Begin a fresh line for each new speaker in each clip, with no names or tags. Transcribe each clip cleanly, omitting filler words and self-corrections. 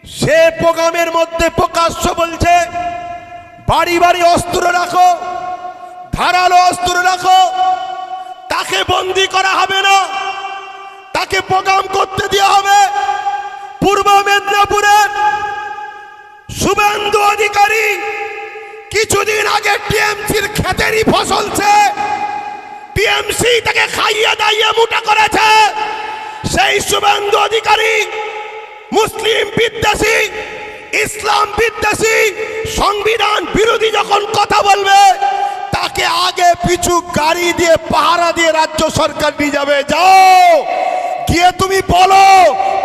সে প্রোগ্রামের মধ্যে প্রকাশ্য বলছে বাড়ি বাড়ি অস্ত্র রাখো, ধারালো অস্ত্র রাখো, তাকে বন্দি করা হবে না, তাকে প্রোগ্রাম করতে দেওয়া হবে। পূর্ব মেদিনীপুরের শুভেন্দু অধিকারী কিছুদিন আগে টিএমসির ক্ষেতেরই ফসলছে, টিএমসি তাকে খাইয়ে দাইয়ে মোটা করেছে। সেই শুভেন্দু অধিকারী মুসলিম বিদ্বেষী, ইসলাম বিদ্বেষী, সংবিধান বিরোধী যখন কথা বলবে তাকে আগে পিছু গাড়ি দিয়ে পাহারা দিয়ে রাজ্য সরকার নিয়ে যাবে। যাও গিয়ে তুমি বলো,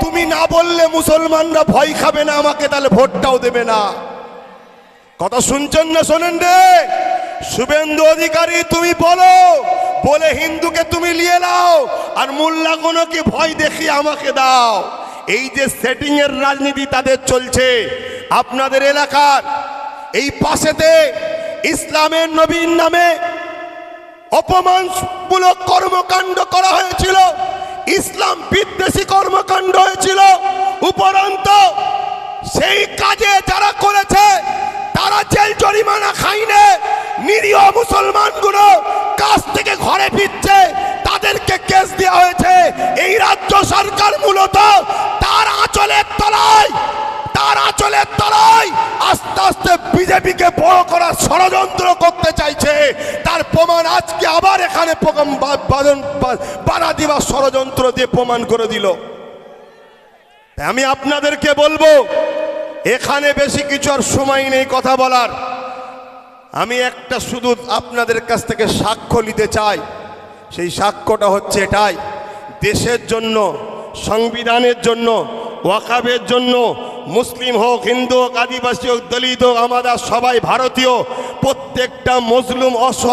তুমি না বললে মুসলমানরা ভয় খাবে না আমাকে, তাহলে ভোটটাও দেবে না। কথা শুনছেন না? শোনেন রে শুভেন্দু অধিকারী, তুমি বলো, বলে হিন্দুকে তুমি নিয়ে নাও আর মোল্লাগুলোকে ভয় দেখিয়ে আমাকে দাও। এই যে সেটিং এর রাজনীতি তাদের চলছে আপনাদের এলাকার এই পাশেতে ইসলামের নবীর নামে অপমানমূলক কর্মকাণ্ড করা হয়েছিল, ইসলাম বিদ্বেষী কর্মকাণ্ড হয়েছিল। উপরন্ত সেই কাজে যারা করেছে তারা জেল জরিমানা খাইনে, নিরীহ মুসলমানগুলো কাজ থেকে ঘরে ফিরছে, তাদেরকে কেস দেওয়া হয়েছে। এই রাজ্য সরকার মূলত তার আঁচলের তলায় আস্তে আস্তে বিজেপিকে বড় করার ষড়যন্ত্র করতে চাইছে। তার প্রমাণ আজকে আবার এখানে বাধা দিবার ষড়যন্ত্র দিয়ে প্রমাণ করে দিল। আমি আপনাদেরকে বলবো, এখানে বেশি কিছু আর সময় নেই কথা বলার। আমি একটা শুধু আপনাদের কাছ থেকে সাক্ষ্য নিতে চাই। সেই সাক্ষ্যটা হচ্ছে এটাই, দেশের জন্য, সংবিধানের জন্য, ওয়াকাবের জন্য, মুসলিম হোক, হিন্দু হোক, আদিবাসী হোক, দলিত হোক, আমাদের সবাই ভারতীয়, প্রত্যেকটা মজলুম অসহায়